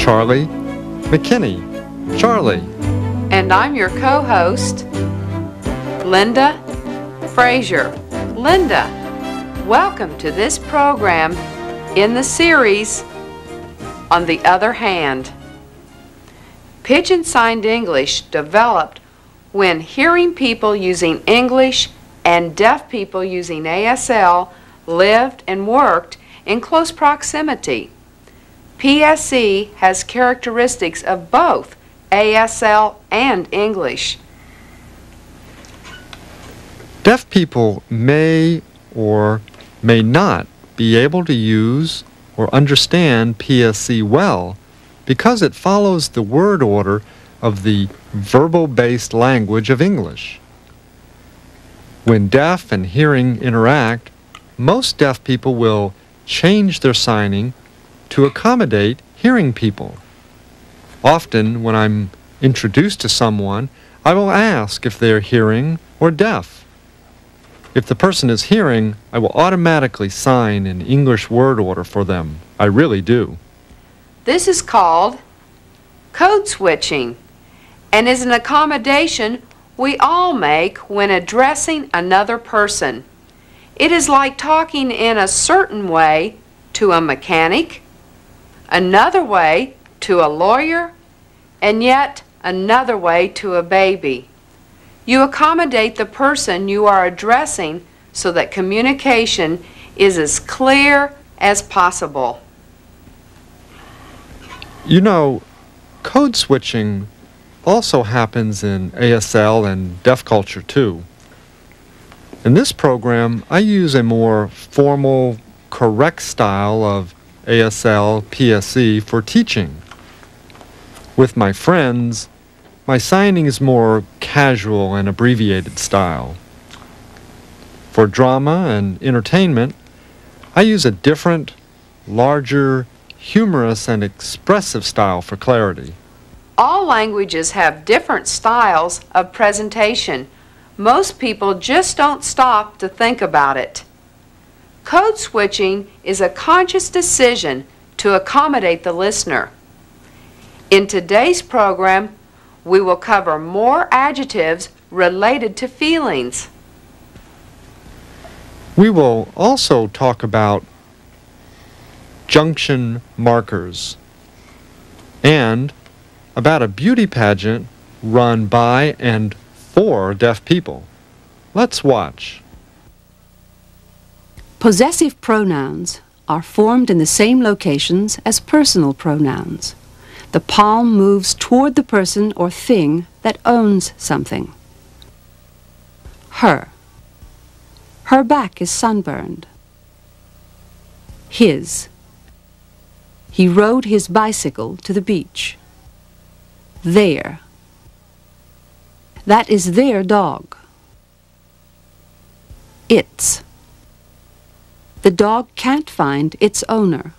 Charlie McKinney. Charlie. And I'm your co-host, Linda Frazier. Linda, welcome to this program in the series, On the Other Hand. Pigeon Signed English developed when hearing people using English and deaf people using ASL lived and worked in close proximity. PSE has characteristics of both ASL and English. Deaf people may or may not be able to use or understand PSE well because it follows the word order of the verbal-based language of English. When deaf and hearing interact, most deaf people will change their signing to accommodate hearing people. Often, when I'm introduced to someone, I will ask if they're hearing or deaf. If the person is hearing, I will automatically sign an English word order for them. I really do. This is called code switching and is an accommodation we all make when addressing another person. It is like talking in a certain way to a mechanic, another way to a lawyer, and yet another way to a baby. You accommodate the person you are addressing so that communication is as clear as possible. You know, code switching also happens in ASL and deaf culture too. In this program, I use a more formal, correct style of ASL, PSE for teaching. With my friends, my signing is more casual and abbreviated style. For drama and entertainment, I use a different, larger, humorous and expressive style for clarity. All languages have different styles of presentation. Most people just don't stop to think about it. Code switching is a conscious decision to accommodate the listener. In today's program, we will cover more adjectives related to feelings. We will also talk about junction markers and about a beauty pageant run by and for deaf people. Let's watch. Possessive pronouns are formed in the same locations as personal pronouns. The palm moves toward the person or thing that owns something. Her. Her back is sunburned. His. He rode his bicycle to the beach. Their. That is their dog. Its. The dog can't find its owner.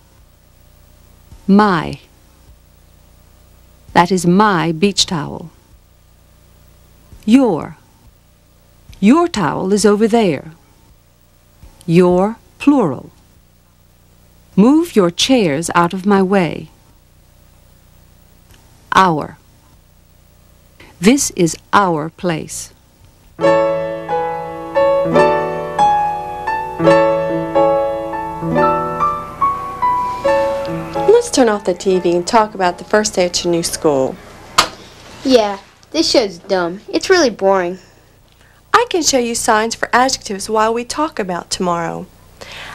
My. That is my beach towel. Your. Your towel is over there. Your, plural. Move your chairs out of my way. Our. This is our place. Let's turn off the TV and talk about the first day at your new school. Yeah, this show's dumb. It's really boring. I can show you signs for adjectives while we talk about tomorrow.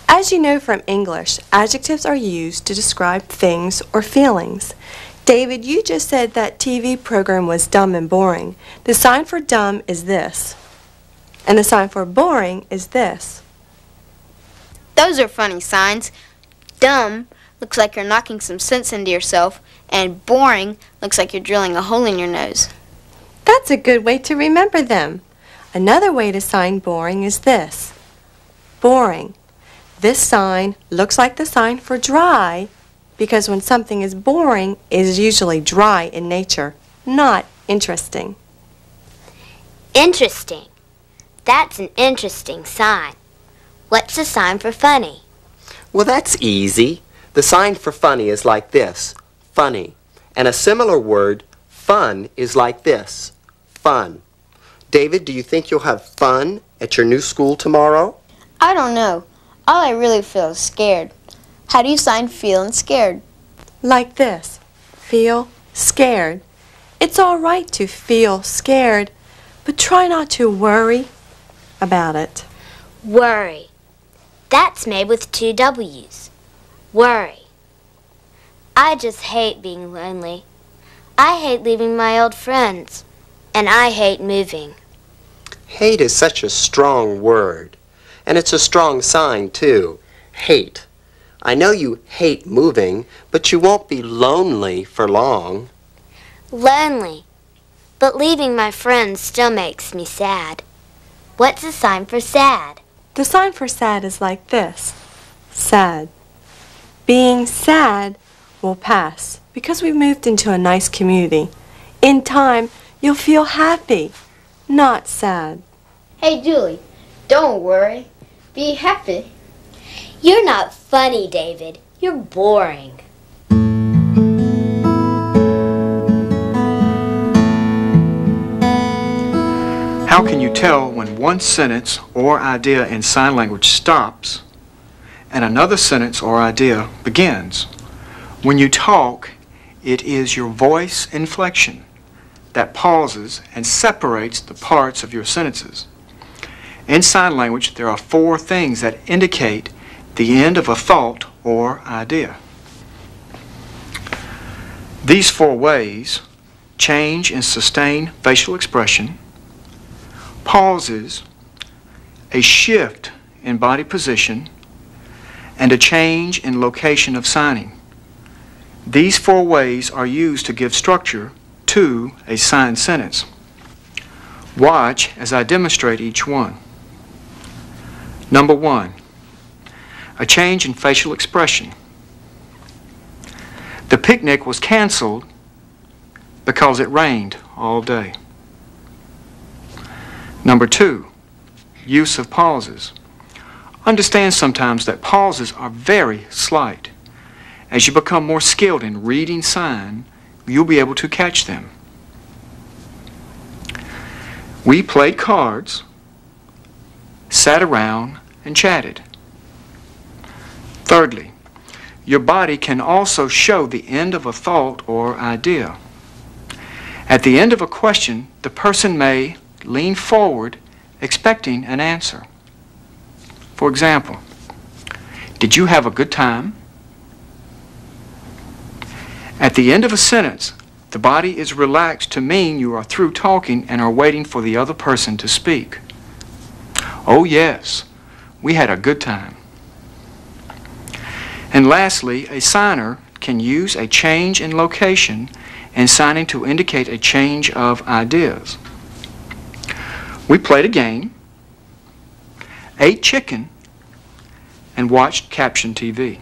As you know from English, adjectives are used to describe things or feelings. David, you just said that TV program was dumb and boring. The sign for dumb is this. And the sign for boring is this. Those are funny signs. Dumb looks like you're knocking some sense into yourself, and boring looks like you're drilling a hole in your nose. That's a good way to remember them. Another way to sign boring is this. Boring. This sign looks like the sign for dry because when something is boring, it is usually dry in nature, not interesting. Interesting. That's an interesting sign. What's the sign for funny? Well, that's easy. The sign for funny is like this. Funny. And a similar word, fun, is like this, fun. David, do you think you'll have fun at your new school tomorrow? I don't know. All I really feel is scared. How do you sign feeling scared? Like this. Feel scared. It's all right to feel scared, but try not to worry about it. Worry. That's made with 2 W's. Worry. I just hate being lonely. I hate leaving my old friends. And I hate moving. Hate is such a strong word. And it's a strong sign, too. Hate. I know you hate moving, but you won't be lonely for long. Lonely. But leaving my friends still makes me sad. What's a sign for sad? The sign for sad is like this. Sad. Being sad will pass because we've moved into a nice community. In time, you'll feel happy, not sad. Hey, Julie, don't worry. Be happy. You're not funny, David. You're boring. How can you tell when one sentence or idea in sign language stops and another sentence or idea begins? When you talk, it is your voice inflection that pauses and separates the parts of your sentences. In sign language, there are 4 things that indicate the end of a thought or idea. These 4 ways, change in sustained facial expression, pauses, a shift in body position, and a change in location of signing. These 4 ways are used to give structure to a signed sentence. Watch as I demonstrate each one. Number 1, a change in facial expression. The picnic was canceled because it rained all day. Number 2, use of pauses. Understand sometimes that pauses are very slight. As you become more skilled in reading sign, you'll be able to catch them. We played cards, sat around, and chatted. Thirdly, your body can also show the end of a thought or idea. At the end of a question, the person may lean forward expecting an answer. For example, did you have a good time? At the end of a sentence, the body is relaxed to mean you are through talking and are waiting for the other person to speak. Oh yes, we had a good time. And lastly, a signer can use a change in location and signing to indicate a change of ideas. We played a game, ate chicken, and watched caption TV.